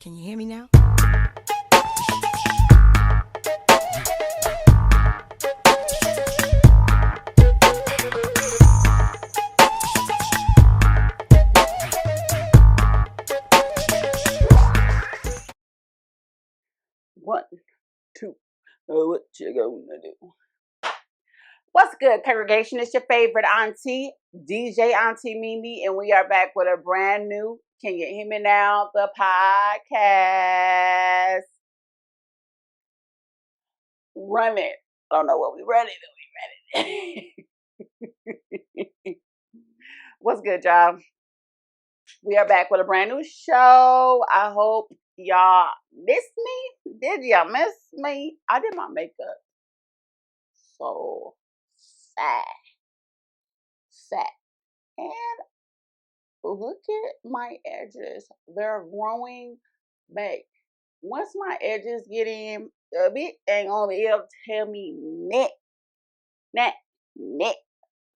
Can you hear me now? One, two, what you gonna do? What's good, congregation? It's your favorite auntie, DJ Auntie Mimi, and we are back with a brand new Can You Hear Me Now? The podcast. Run it. I don't know what we run it. What's good, y'all? We are back with a brand new show. I hope y'all missed me. Did y'all miss me? I did my makeup. So sad. And look at my edges. They're growing back. Once my edges get in a bit, ain't gonna be able to tell me net,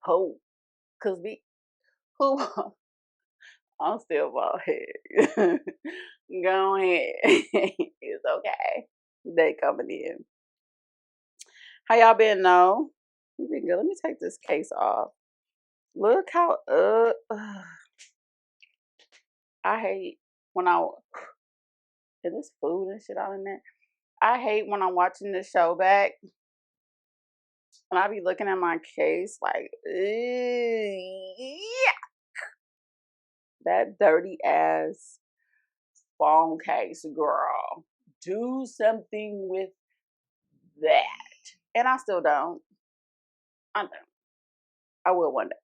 ho. Cause who, I'm still bald head. Go ahead. It's okay. They coming in. How y'all been though? You been good. Let me take this case off. Look how I hate when and this food and shit all in there. I hate when I'm watching the show back and I be looking at my case like, yeah, that dirty ass phone case, girl. Do something with that. And I still don't. I don't. I will one day.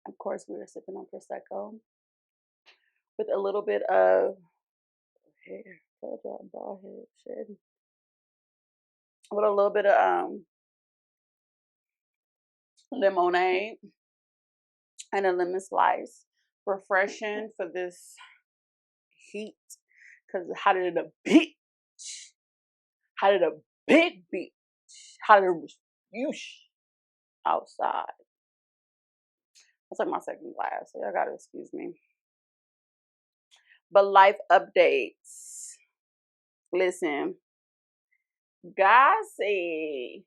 Of course, we were sipping on Prosecco with a little bit of hair. Bald head shit. With a little bit of lemonade and a lemon slice. Refreshing for this heat. Because how did a bitch? How did a big bitch? How did a outside? That's like my second class, so y'all gotta excuse me. But life updates. Listen, God said,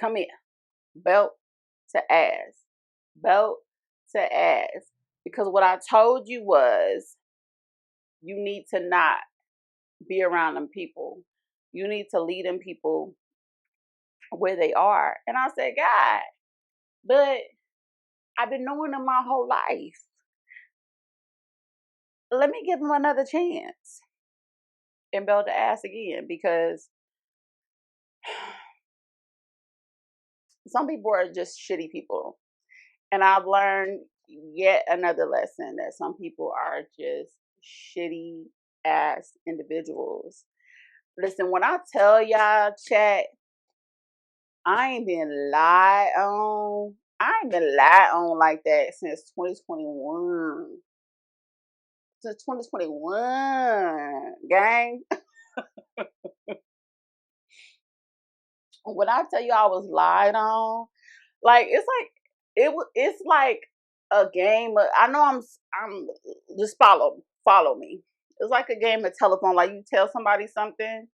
come here, belt to ass. Belt to ass. Because what I told you was, you need to not be around them people. You need to lead them people where they are. And I said, God, but I've been knowing them my whole life. Let me give them another chance and belt the ass again, because some people are just shitty people. And I've learned yet another lesson that some people are just shitty ass individuals. Listen, when I tell y'all, chat, I ain't been lied on. I ain't been lied on like that since 2021. Since 2021, gang. When I tell you I was lied on, like it's like a game of, I know I'm just follow me. It's like a game of telephone. Like, you tell somebody something,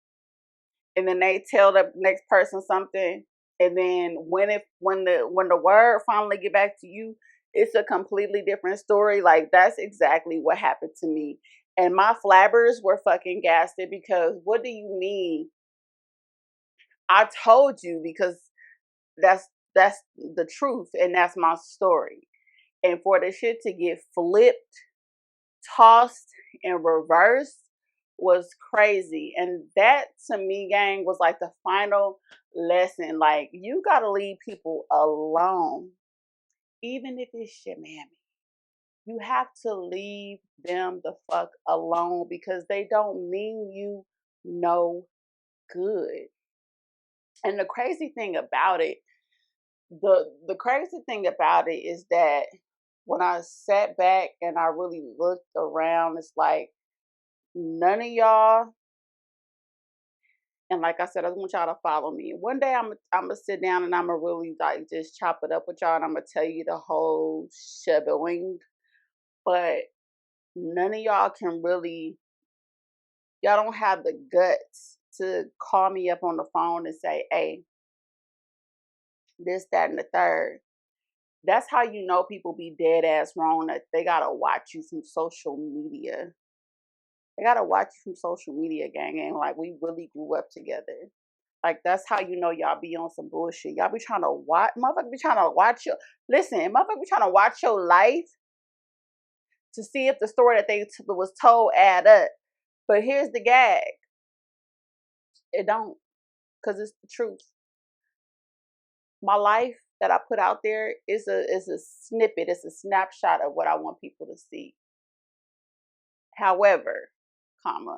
and then they tell the next person something, and then when the word finally get back to you, it's a completely different story. Like, that's exactly what happened to me, and my flabbers were fucking gasted, because what do you mean? I told you, because that's the truth, and that's my story. And for the shit to get flipped, tossed, and reversed was crazy. And that, to me, gang, was like the final lesson. Like, you gotta leave people alone, even if it's your mammy. You have to leave them the fuck alone, because they don't mean you no good. And the crazy thing about it, the crazy thing about it is that when I sat back and I really looked around, it's like, none of y'all, and like I said, I want y'all to follow me. One day I'm gonna sit down and I'm gonna really like just chop it up with y'all, and I'm gonna tell you the whole shebang. But none of y'all can really, y'all don't have the guts to call me up on the phone and say, hey, this, that, and the third. That's how you know people be dead ass wrong, that they gotta watch you from social media. They gotta watch you from social media, gang. Like, we really grew up together. Like, that's how you know y'all be on some bullshit. Y'all be trying to watch, motherfucker be trying to watch your, listen, motherfucker be trying to watch your life to see if the story that was told add up. But here's the gag. It don't, because it's the truth. My life that I put out there is a snippet, it's a snapshot of what I want people to see. However, comma,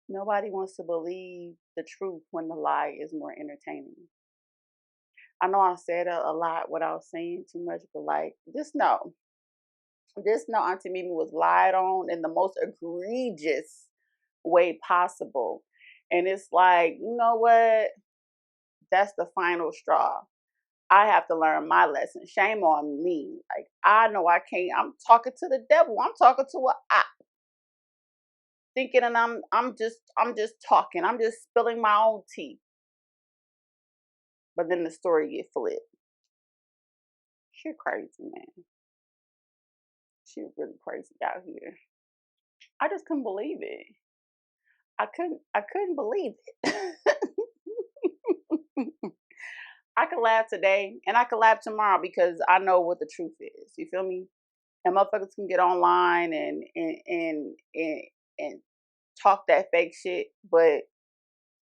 nobody wants to believe the truth when the lie is more entertaining. I know I said a lot without saying too much, but like, just know Auntie Mimi was lied on in the most egregious way possible. And it's like, you know what? That's the final straw. I have to learn my lesson. Shame on me. Like, I know I can't. I'm talking to the devil. I'm talking to a op. Thinking, and I'm just talking. I'm just spilling my own tea. But then the story get flipped. She crazy, man. She really crazy out here. I just couldn't believe it. I couldn't believe it. I could laugh today and I could laugh tomorrow because I know what the truth is. You feel me? And motherfuckers can get online and talk that fake shit, but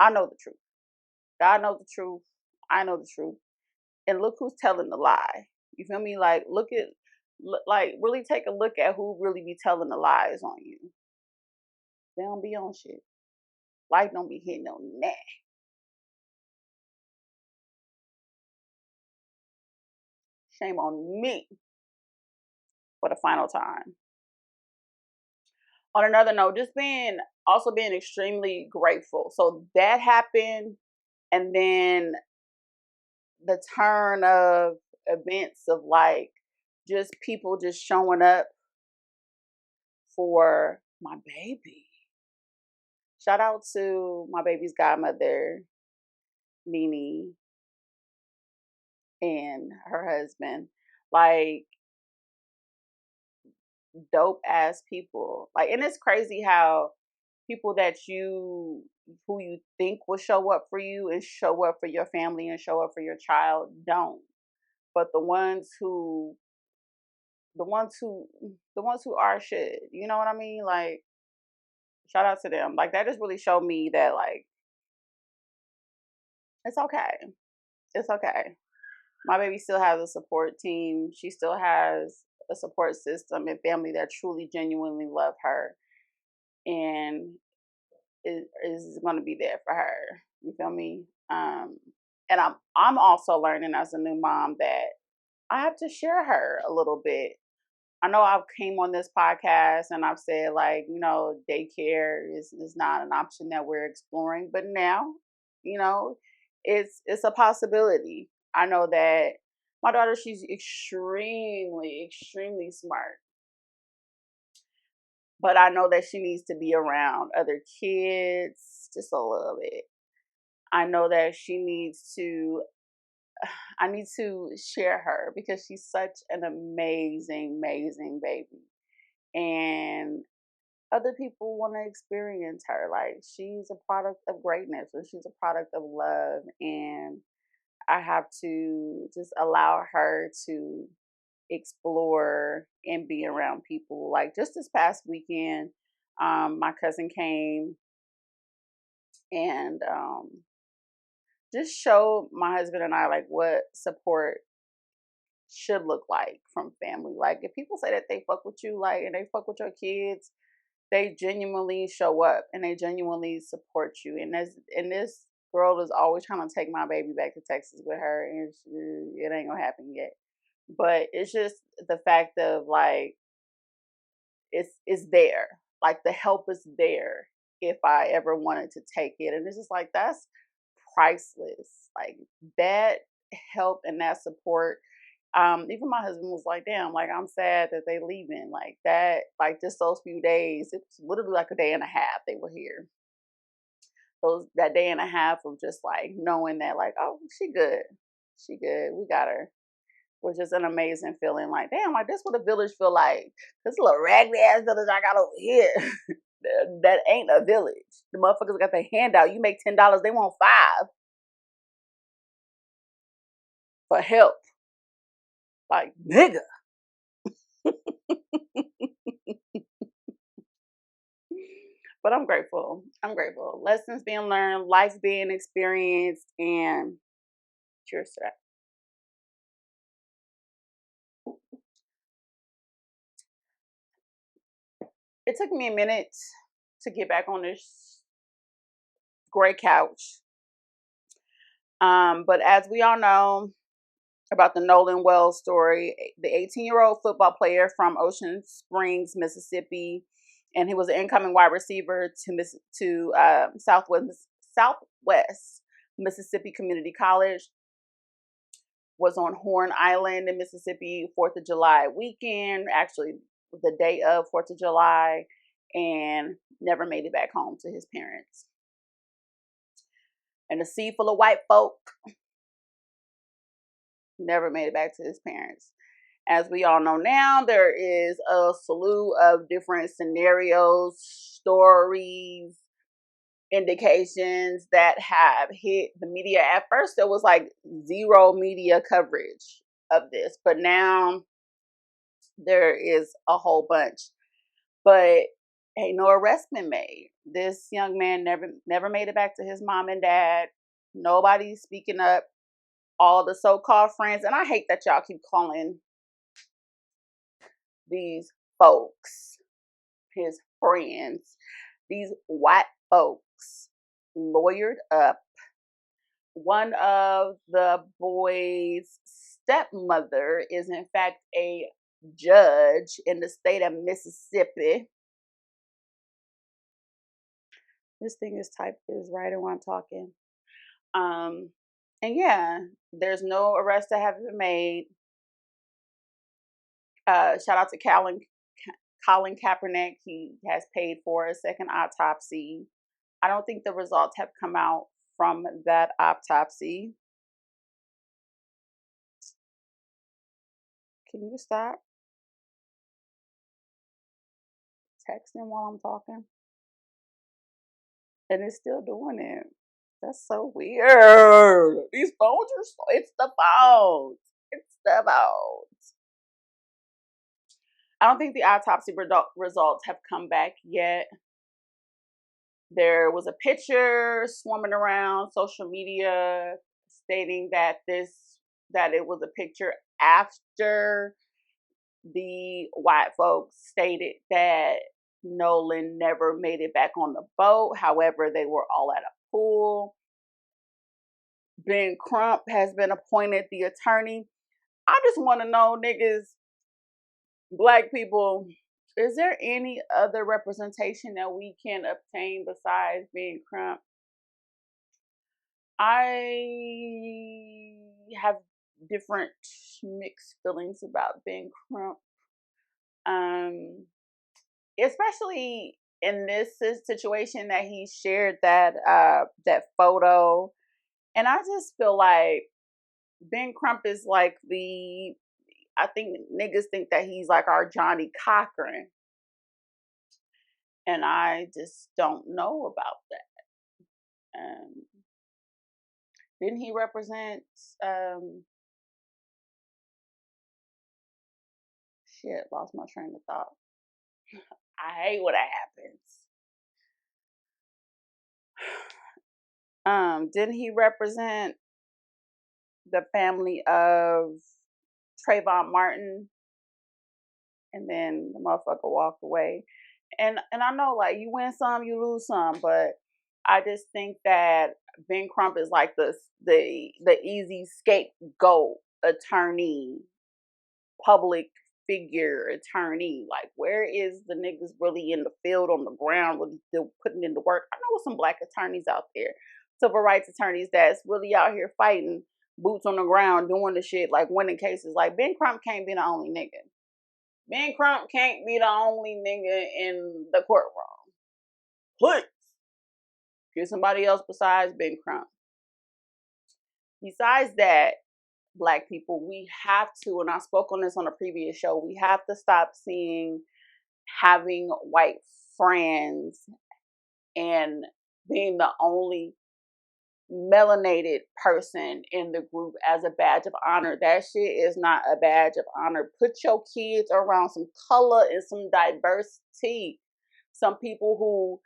I know the truth. God knows the truth. I know the truth. And look who's telling the lie. You feel me? Like, like, really take a look at who really be telling the lies on you. They don't be on shit. Life don't be hitting on that. Shame on me for the final time. On another note, just being extremely grateful. So that happened, and then the turn of events of like just people just showing up for my baby. Shout out to my baby's godmother, Nene, and her husband. Like, dope ass people. Like, and it's crazy how people who you think will show up for you and show up for your family and show up for your child don't. But the ones who are should. You know what I mean? Like, shout out to them. Like, that just really showed me that, like, it's okay. It's okay. My baby still has a support team. She still has a support system and family that truly, genuinely love her and is going to be there for her. You feel me? And I'm also learning as a new mom that I have to share her a little bit. I know I've came on this podcast and I've said, like, you know, daycare is not an option that we're exploring, but now, you know, it's a possibility. I know that my daughter, she's extremely, extremely smart, but I know that she needs to be around other kids just a little bit. I know that I need to share her because she's such an amazing, amazing baby. And other people want to experience her. Like, she's a product of greatness, or she's a product of love. And I have to just allow her to explore and be around people. Like, just this past weekend, my cousin came and just showed my husband and I like what support should look like from family. Like, if people say that they fuck with you, like, and they fuck with your kids, they genuinely show up and they genuinely support you. And this girl is always trying to take my baby back to Texas with her, and it ain't gonna happen yet. But it's just the fact of, like, it's there. Like, the help is there if I ever wanted to take it. And it's just like, that's priceless. Like, that help and that support, Even my husband was like, damn, like I'm sad that they leaving. Like that, like just those few days, it was literally like a day and a half they were here. That day and a half of just like knowing that like, oh, she good. She good. We got her. Was just an amazing feeling. Like, damn, like this what a village feel like. This little raggedy ass village I got over here. that ain't a village. The motherfuckers got their hand out. You make $10, they want 5 for help. Like, nigga. But I'm grateful. I'm grateful. Lessons being learned, life being experienced, and cheers to that. It took me a minute to get back on this gray couch. But as we all know about the Nolan Wells story, the 18-year-old football player from Ocean Springs, Mississippi, and he was an incoming wide receiver to Southwest Mississippi Community College, was on Horn Island in Mississippi 4th of July weekend, actually the day of 4th of July, and never made it back home to his parents. And a sea full of white folk, never made it back to his parents. As we all know now, there is a slew of different scenarios, stories, indications that have hit the media. At first, there was like zero media coverage of this, but now there is a whole bunch. But ain't no arrest been made. This young man never made it back to his mom and dad. Nobody's speaking up. All the so-called friends, and I hate that y'all keep calling these folks his friends. These white folks lawyered up. One of the boys' stepmother is in fact a judge in the state of Mississippi. This thing is writing while I'm talking. And yeah, there's no arrest that have been made. Shout out to Colin Kaepernick. He has paid for a second autopsy. I don't think the results have come out from that autopsy. Can you stop texting while I'm talking? And it's still doing it. That's so weird. These phones are it's the phones. It's the phones. I don't think the autopsy results have come back yet. There was a picture swarming around social media stating that it was a picture after the white folks stated that Nolan never made it back on the boat. However, they were all at a pool. Ben Crump has been appointed the attorney. I just want to know, niggas, black people, is there any other representation that we can obtain besides Ben Crump? I have different mixed feelings about Ben Crump. Especially in this situation that he shared that photo. And I just feel like Ben Crump is like I think niggas think that he's like our Johnny Cochran. And I just don't know about that. Didn't he represent, lost my train of thought. I hate when that happens. Didn't he represent the family of Trayvon Martin? And then the motherfucker walked away. And I know, like, you win some, you lose some, but I just think that Ben Crump is like the easy scapegoat attorney, public figure attorney. Like, where is the niggas really in the field on the ground, really still putting in the work? I know some black attorneys out there, civil rights attorneys that's really out here fighting, boots on the ground doing the shit, like winning cases. Like Ben Crump can't be the only nigga. Ben Crump can't be the only nigga in the courtroom. Please get somebody else besides Ben Crump. Besides that, Black people, we have to, and I spoke on this on a previous show, we have to stop seeing having white friends and being the only melanated person in the group as a badge of honor. That shit is not a badge of honor. Put your kids around some color and some diversity. Some people who,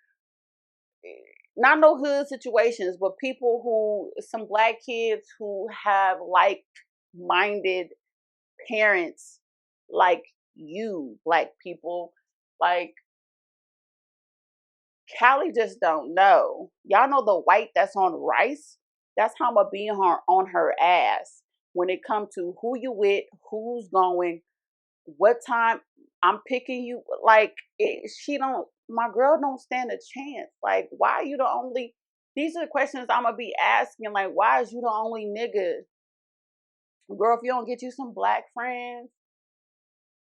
not no hood situations, but people who, some Black kids who have like-minded parents like you, Black people. Like, Callie just don't know. Y'all know the white that's on rice? That's how I'm going to be on her ass when it comes to who you with, who's going, what time I'm picking you. Like, my girl don't stand a chance. Like, why are you the only, these are the questions I'm going to be asking. Like, why is you the only nigga? Girl, if you don't get you some Black friends,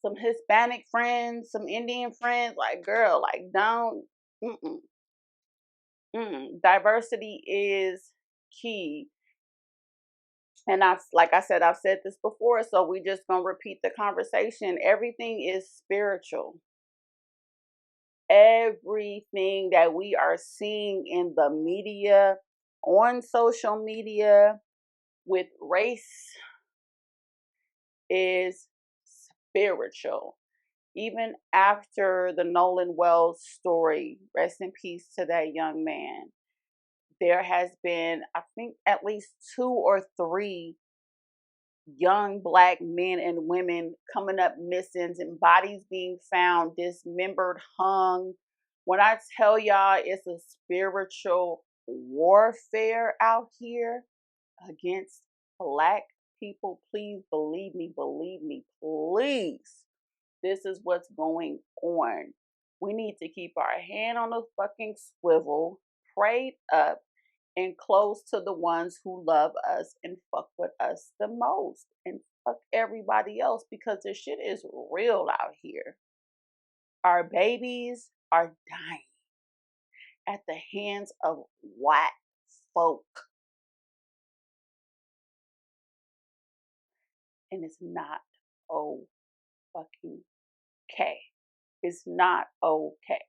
some Hispanic friends, some Indian friends, like, girl, like, don't, diversity is key. And like I said, I've said this before, so we just gonna repeat the conversation. Everything is spiritual. Everything that we are seeing in the media, on social media, with race is spiritual. Even after the Nolan Wells story, rest in peace to that young man, there has been, I think, at least 2 or 3 young Black men and women coming up missing and bodies being found, dismembered, hung. When I tell y'all it's a spiritual warfare out here against Black people, please believe me, please. This is what's going on. We need to keep our hand on the fucking swivel, prayed up, and close to the ones who love us and fuck with us the most, and fuck everybody else, because this shit is real out here. Our babies are dying at the hands of white folk. And it's not okay. It's not okay.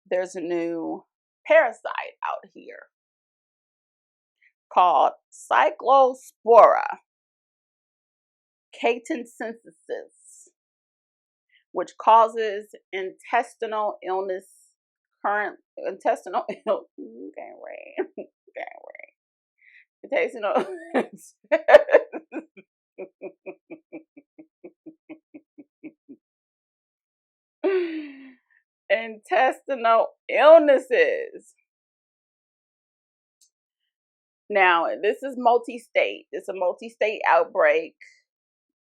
There's a new parasite out here called Cyclospora catensis, which causes intestinal illness. Current intestinal illness. Can't read. Intestinal. Intestinal illnesses. Now, this is multi-state. It's a multi-state outbreak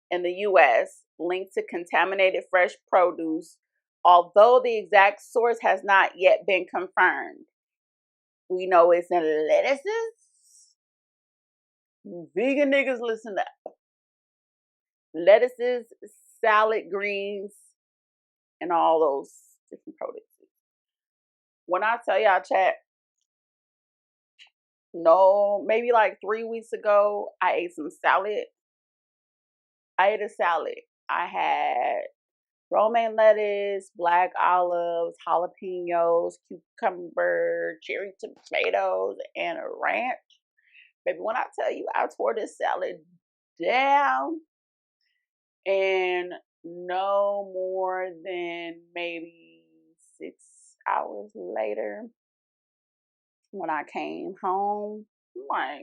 in the U.S. linked to contaminated fresh produce, although the exact source has not yet been confirmed. We know it's in lettuces. You vegan niggas, listen up. Lettuces, salad greens, and all those different produce. When I tell y'all, chat, no, maybe like 3 weeks ago, I ate some salad. I ate a salad. I had romaine lettuce, black olives, jalapenos, cucumber, cherry tomatoes, and a ranch. Baby, when I tell you I tore this salad down, and no more than maybe 6 hours later, when I came home, my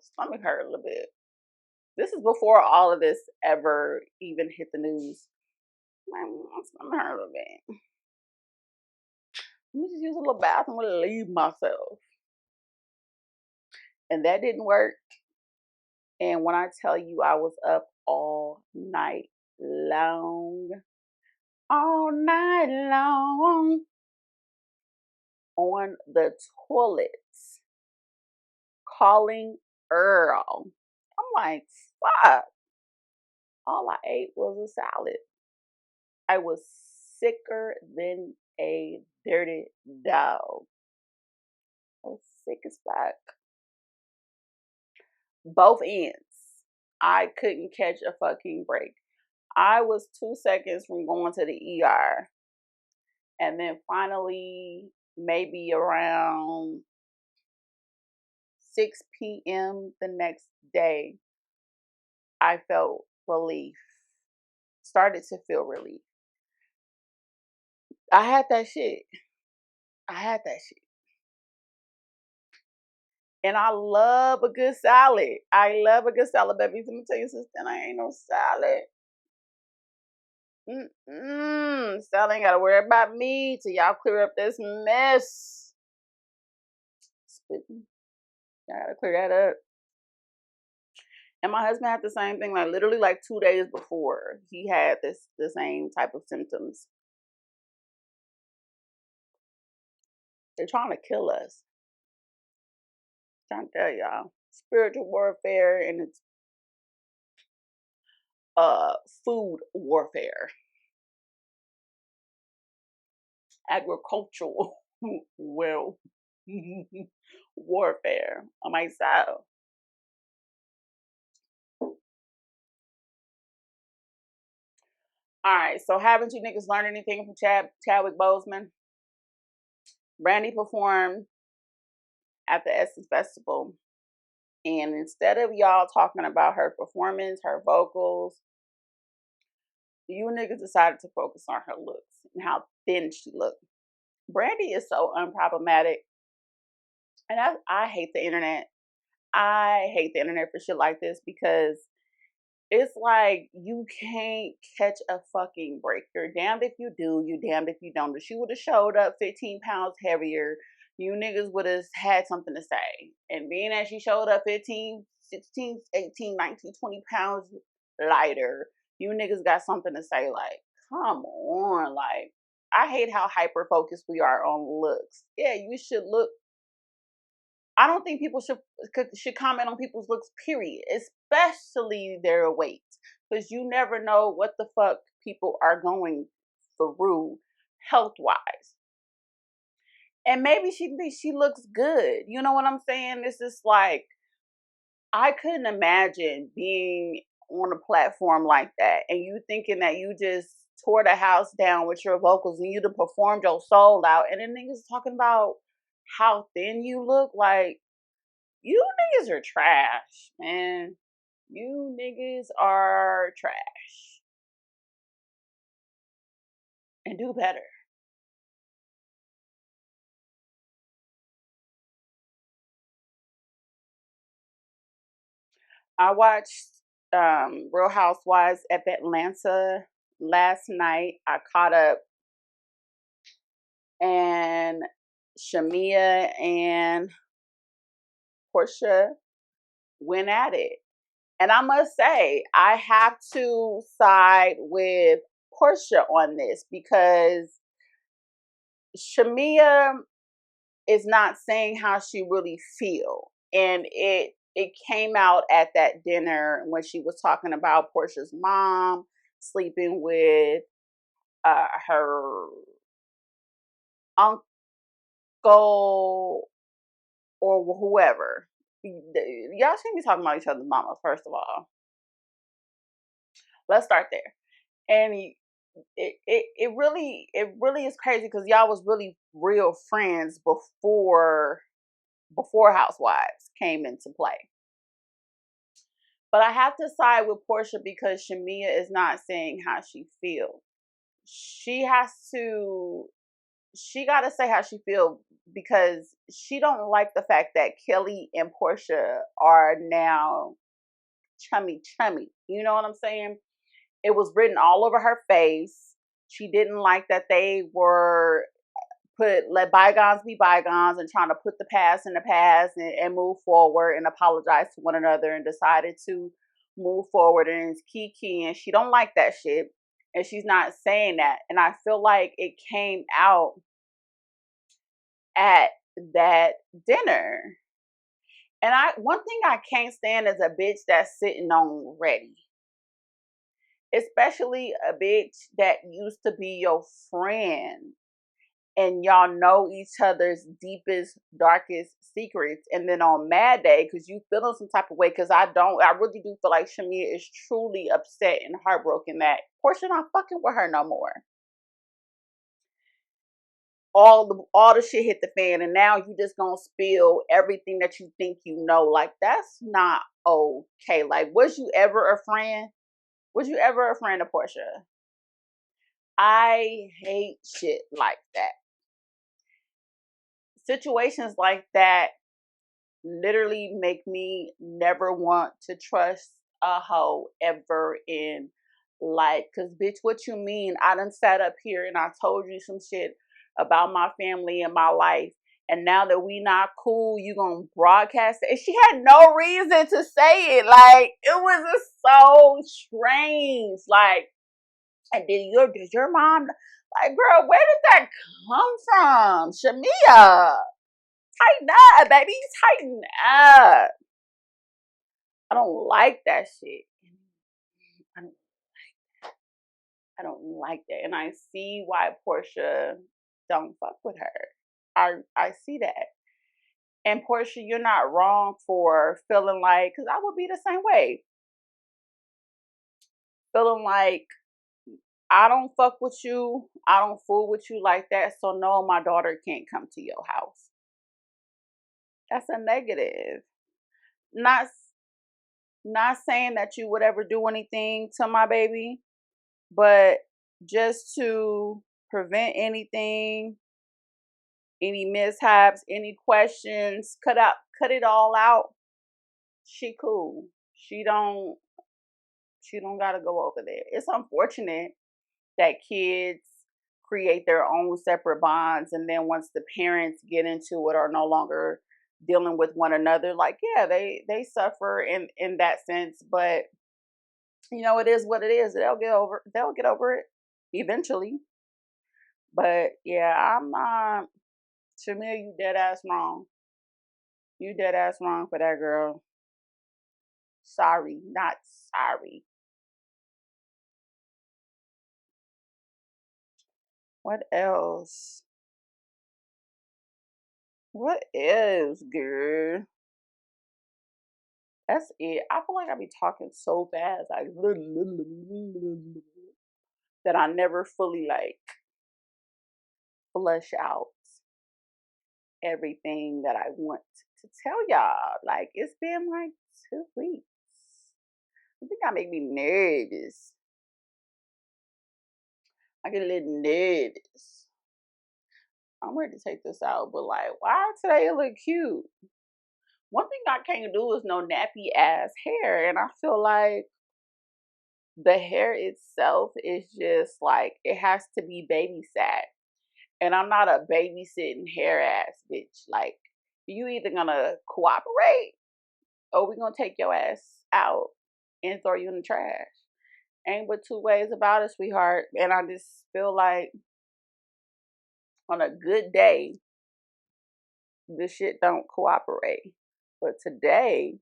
stomach hurt a little bit. This is before all of this ever even hit the news. My stomach hurt a little bit. Let me just use a little bathroom and leave myself. And that didn't work. And when I tell you I was up long, all night long, on the toilets, calling Earl. I'm like, fuck. All I ate was a salad. I was sicker than a dirty dog. I was sick as fuck. Both ends. I couldn't catch a fucking break. I was 2 seconds from going to the ER. And then finally, maybe around 6 p.m. the next day, I felt relief. Started to feel relief. I had that shit. And I love a good salad. Baby. Let me tell you, sister, I ain't no salad. Salad ain't gotta worry about me till y'all clear up this mess. Spitting. Y'all gotta clear that up. And my husband had the same thing, like literally like 2 days before he had the same type of symptoms. They're trying to kill us. I'm trying to tell y'all. Spiritual warfare and it's food warfare. Agricultural well warfare on myself. Alright, so haven't you niggas learned anything from Chadwick Boseman? Brandy performed at the Essence Festival. And instead of y'all talking about her performance, her vocals, you niggas decided to focus on her looks and how thin she looked. Brandy is so unproblematic. And I hate the internet. I hate the internet for shit like this because it's like you can't catch a fucking break. You're damned if you do, you damned if you don't. If she would have showed up 15 pounds heavier, you niggas would have had something to say. And being that she showed up 15, 16, 18, 19, 20 pounds lighter, you niggas got something to say. Like, come on. Like, I hate how hyper focused we are on looks. Yeah, you should look. I don't think people should comment on people's looks, period, especially their weight, because you never know what the fuck people are going through health wise. And maybe she thinks she looks good. You know what I'm saying? This is like, I couldn't imagine being on a platform like that and you thinking that you just tore the house down with your vocals and you done performed your soul out, and then niggas talking about how thin you look. Like, you niggas are trash, man. You niggas are trash. And do better. I watched Real Housewives of Atlanta last night. I caught up, and Shamia and Portia went at it. And I must say, I have to side with Portia on this because Shamia is not saying how she really feel. And it came out at that dinner when she was talking about Portia's mom sleeping with her uncle or whoever. Y'all shouldn't be talking about each other's mamas, first of all. Let's start there. And it really is crazy because y'all was really real friends before Housewives came into play. But I have to side with Portia because Shamia is not saying how she feels. She got to say how she feels because she don't like the fact that Kelly and Portia are now chummy. You know what I'm saying? It was written all over her face. She didn't like that they were let bygones be bygones and trying to put the past in the past and move forward and apologize to one another and decided to move forward, and it's Kiki and she don't like that shit and she's not saying that. And I feel like it came out at that dinner. And one thing I can't stand is a bitch that's sitting on ready. Especially a bitch that used to be your friend and y'all know each other's deepest, darkest secrets. And then on Mad Day, because you feeling some type of way, because I really do feel like Shamia is truly upset and heartbroken that Portia not fucking with her no more. All the shit hit the fan, and now you just gonna spill everything that you think you know. Like, that's not okay. Like, was you ever a friend? Was you ever a friend of Portia? I hate shit like that. Situations like that literally make me never want to trust a hoe ever in life. Cause bitch, what you mean? I done sat up here and I told you some shit about my family and my life. And now that we not cool, you gonna broadcast it. And she had no reason to say it. Like, it was just so strange. Like, and did your mom, like, girl, where did that come from? Shamia, tighten up, baby, tighten up. I don't like that shit. I don't, I don't like that. And I see why Portia don't fuck with her. I see that. And Portia, you're not wrong for feeling like, because I would be the same way. Feeling like, I don't fuck with you. I don't fool with you like that. So no, my daughter can't come to your house. That's a negative. Not not saying that you would ever do anything to my baby, but just to prevent anything, any mishaps, any questions, cut it all out. She cool. She don't gotta go over there. It's unfortunate that kids create their own separate bonds, and then once the parents get into it or no longer dealing with one another, like, yeah, they suffer in that sense. But it is what it is. They'll get over it eventually. But yeah, I'm Shamil, you dead ass wrong. You dead ass wrong for that, girl. Sorry, not sorry. What else? What else, girl? That's it. I feel like I be talking so fast, like that I never fully like flush out everything that I want to tell y'all. Like, it's been like 2 weeks. I think that make me nervous. I get a little nervous. I'm ready to take this out, but like, why today it look cute? One thing I can't do is no nappy ass hair, and I feel like the hair itself is just like, it has to be babysat, and I'm not a babysitting hair ass bitch. Like, you either gonna cooperate or we gonna take your ass out and throw you in the trash. Ain't but two ways about it, sweetheart. And I just feel like on a good day, this shit don't cooperate. But today,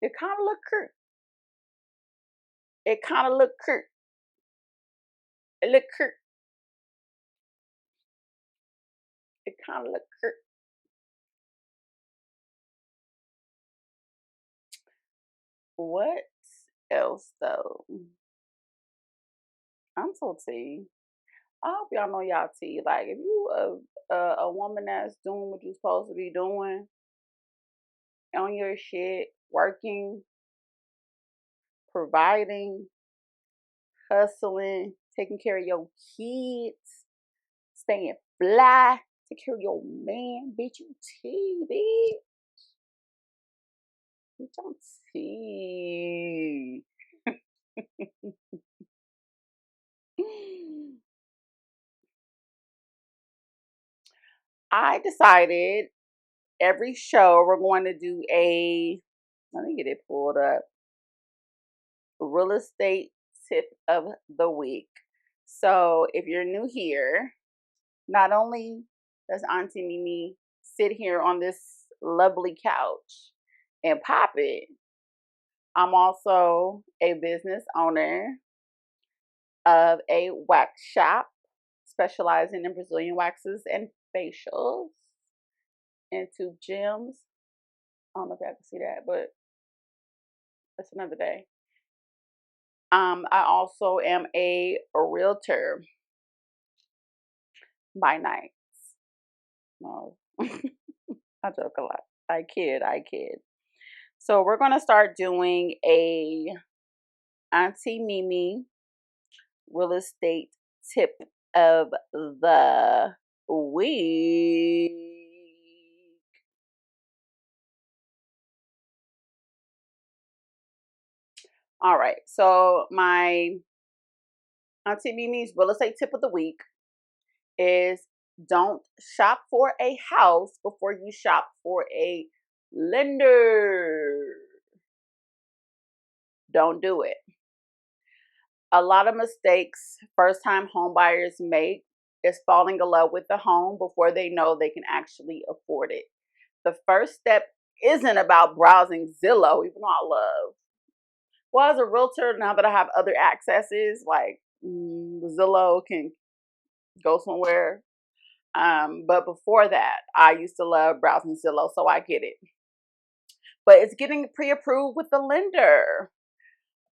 it kind of look cute. It kind of look cute. It look cute. It kind of look cute. What else though? I'm so tea. I hope y'all know y'all tea. Like, if you a woman that's doing what you're supposed to be doing, on your shit, working, providing, hustling, taking care of your kids, staying fly, take care of your man, bitch, you tea, bitch. Bitch, I'm tea. I decided every show we're going to do let me get it pulled up, real estate tip of the week. So if you're new here, not only does Auntie Mimi sit here on this lovely couch and pop it, I'm also a business owner of a wax shop specializing in Brazilian waxes and facials into gyms. I don't know if y'all can see that, but that's another day. I also am a realtor by night. No, I joke a lot. I kid. So we're gonna start doing a Auntie Mimi real estate tip of the week. All right. So my Auntie Mimi's real estate tip of the week is don't shop for a house before you shop for a lender. Don't do it. A lot of mistakes first time home buyers make is falling in love with the home before they know they can actually afford it. The first step isn't about browsing Zillow, even though I love. Well, as a realtor, now that I have other accesses, like Zillow can go somewhere. But before that, I used to love browsing Zillow, so I get it. But it's getting pre-approved with the lender.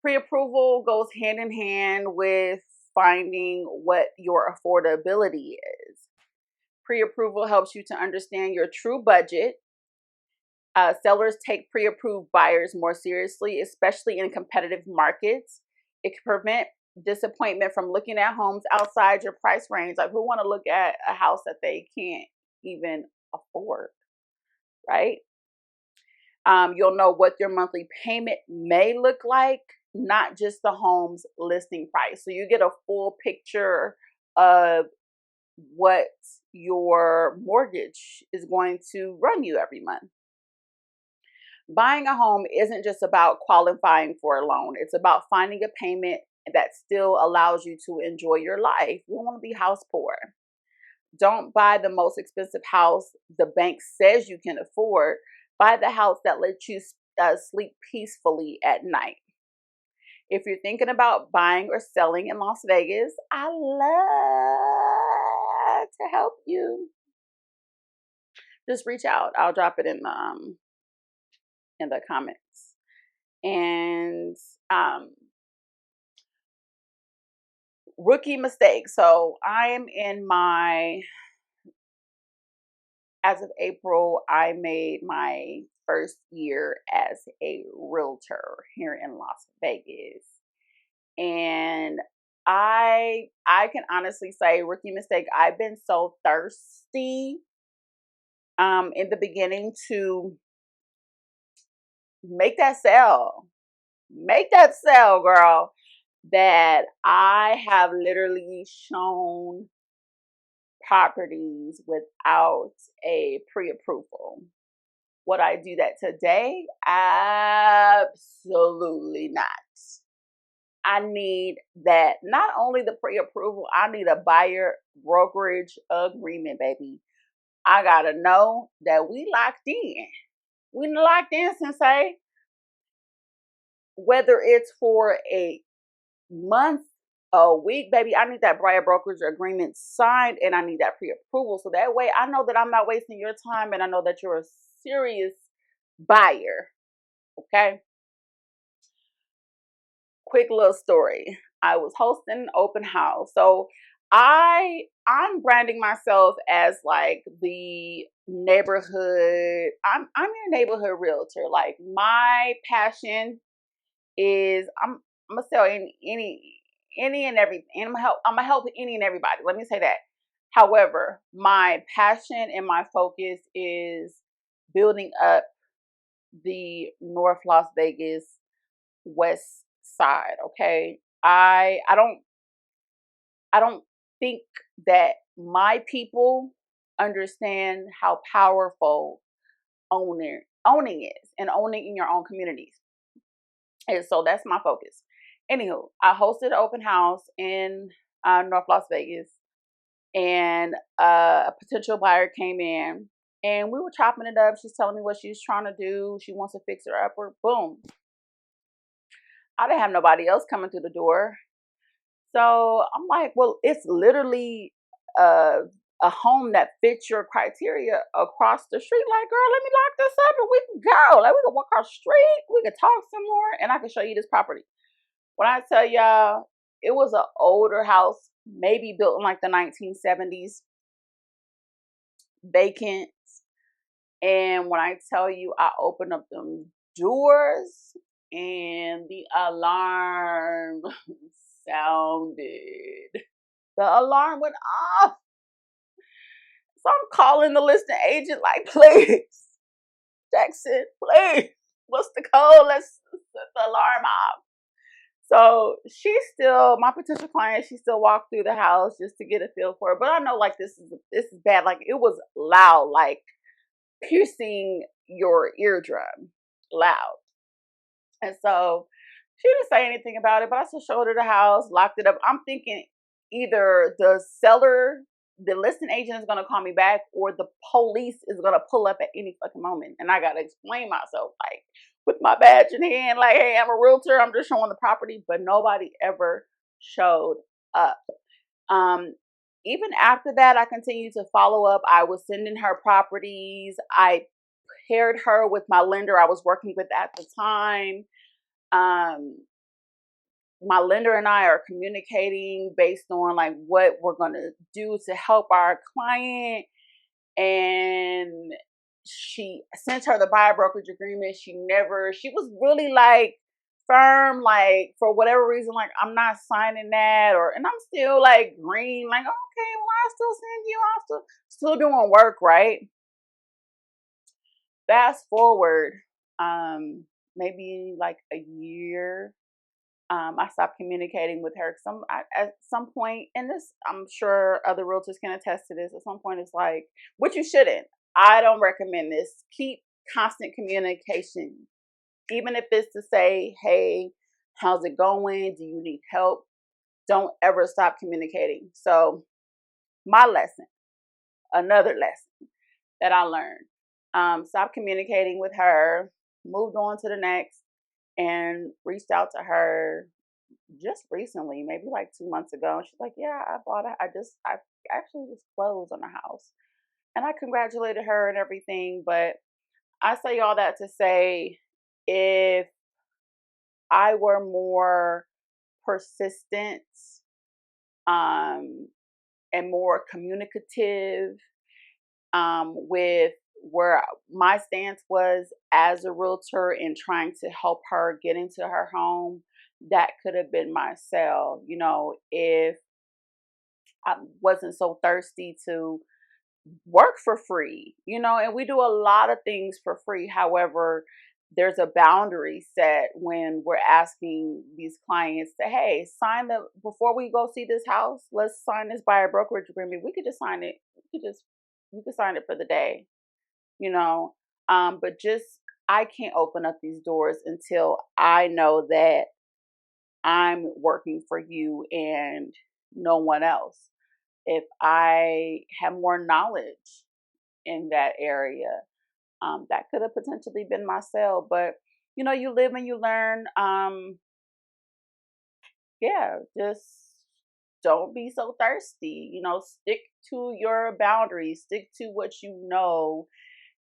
Pre-approval goes hand in hand with finding what your affordability is. Pre-approval helps you to understand your true budget. Sellers take pre-approved buyers more seriously, especially in competitive markets. It can prevent disappointment from looking at homes outside your price range. Like, who want to look at a house that they can't even afford, right? You'll know what your monthly payment may look like, not just the home's listing price. So you get a full picture of what your mortgage is going to run you every month. Buying a home isn't just about qualifying for a loan. It's about finding a payment that still allows you to enjoy your life. You don't want to be house poor. Don't buy the most expensive house the bank says you can afford. Buy the house that lets you sleep peacefully at night. If you're thinking about buying or selling in Las Vegas, I love to help you. Just reach out. I'll drop it in the comments. And rookie mistake. So I am in as of April, I made my first year as a realtor here in Las Vegas. And I can honestly say, rookie mistake, I've been so thirsty in the beginning to make that sale. Make that sale, girl. That I have literally shown properties without a pre-approval. Would I do that today? Absolutely not. I need that, not only the pre-approval, I need a buyer brokerage agreement, baby. I gotta know that we locked in. We locked in, Sensei. Whether it's for a month, a week, baby, I need that buyer brokerage agreement signed, and I need that pre-approval. So that way I know that I'm not wasting your time, and I know that you're a serious buyer. Okay. Quick little story. I was hosting an open house. So I'm branding myself as like the neighborhood. I'm your neighborhood realtor. Like, my passion is I'm gonna sell any and everything. And I'm gonna help any and everybody. Let me say that. However, my passion and my focus is building up the North Las Vegas West Side. Okay. I don't think that my people understand how powerful owning is, and owning in your own communities. And so that's my focus. Anywho, I hosted an open house in North Las Vegas, and a potential buyer came in, and we were chopping it up. She's telling me what she's trying to do. She wants to fix her upper. Boom. I didn't have nobody else coming through the door. So I'm like, well, it's literally a home that fits your criteria across the street. Like, girl, let me lock this up and we can go. Like, we can walk across the street, we can talk some more, and I can show you this property. When I tell y'all, it was an older house, maybe built in like the 1970s, vacant. And when I tell you, I opened up them doors and the alarm sounded. The alarm went off. So I'm calling the listing agent like, please, Jackson, please, what's the code? Let's set the alarm off. So my potential client, she still walked through the house just to get a feel for it. But I know like this is bad. Like it was loud, like piercing your eardrum, loud. And so she didn't say anything about it, but I still showed her the house, locked it up. I'm thinking either the listing agent is going to call me back, or the police is going to pull up at any fucking moment. And I got to explain myself, like with my badge in hand, like, hey, I'm a realtor. I'm just showing the property, but nobody ever showed up. Even after that, I continued to follow up. I was sending her properties. I paired her with my lender I was working with at the time. My lender and I are communicating based on like what we're going to do to help our client. And she sent her the buyer brokerage agreement. She was really like firm, like for whatever reason, like I'm not signing that, and I'm still like green, like, okay, well, I still send you, I'm still doing work, right? Fast forward, maybe like a year, I stopped communicating with her. At some point, and this, I'm sure other realtors can attest to this, at some point it's like, which you shouldn't. I don't recommend this. Keep constant communication. Even if it's to say, hey, how's it going? Do you need help? Don't ever stop communicating. So my lesson, another lesson that I learned, stop communicating with her, moved on to the next, and reached out to her just recently, maybe like 2 months ago. And she's like, yeah, I bought it. I actually just closed on a house. And I congratulated her and everything. But I say all that to say, if I were more persistent, and more communicative, with where my stance was as a realtor in trying to help her get into her home, that could have been my sell. If I wasn't so thirsty to work for free, and we do a lot of things for free. However, there's a boundary set when we're asking these clients to, hey, before we go see this house, let's sign this buyer brokerage agreement. We could just sign it. You could sign it for the day, but I can't open up these doors until I know that I'm working for you and no one else. If I have more knowledge in that area, that could have potentially been my sale. But you live and you learn. Just don't be so thirsty. Stick to your boundaries, stick to what you know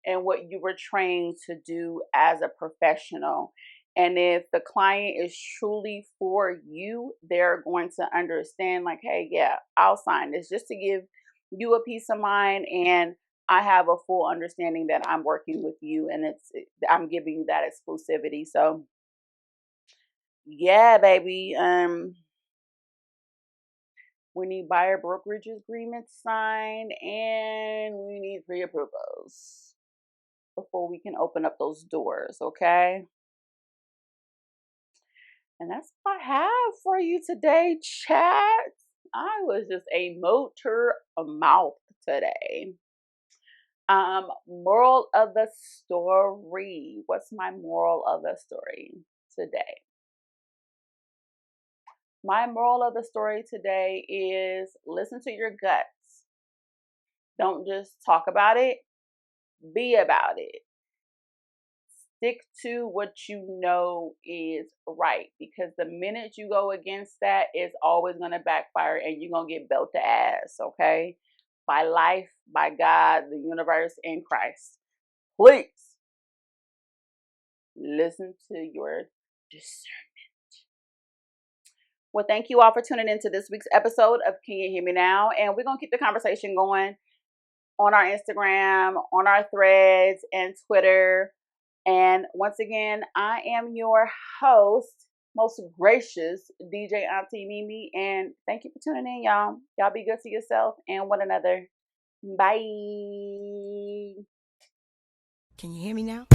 and what you were trained to do as a professional. And if the client is truly for you, they're going to understand, like, hey, yeah, I'll sign this just to give you a peace of mind. And I have a full understanding that I'm working with you and I'm giving you that exclusivity. So yeah, baby. We need buyer brokerage agreements signed, and we need pre-approvals before we can open up those doors, okay? And that's what I have for you today, chat. I was just a motor mouth today. Moral of the story. What's my moral of the story today? My moral of the story today is listen to your guts. Don't just talk about it, be about it. Stick to what you know is right, because the minute you go against that, it's always going to backfire and you're going to get belt to ass, okay? By life, by God, the universe, and Christ. Please listen to your discernment. Well, thank you all for tuning into this week's episode of Can You Hear Me Now? And we're going to keep the conversation going on our Instagram, on our threads, and Twitter. And once again, I am your host, most gracious DJ Auntee Mimi. And thank you for tuning in, y'all. Y'all be good to yourself and one another. Bye. Can you hear me now?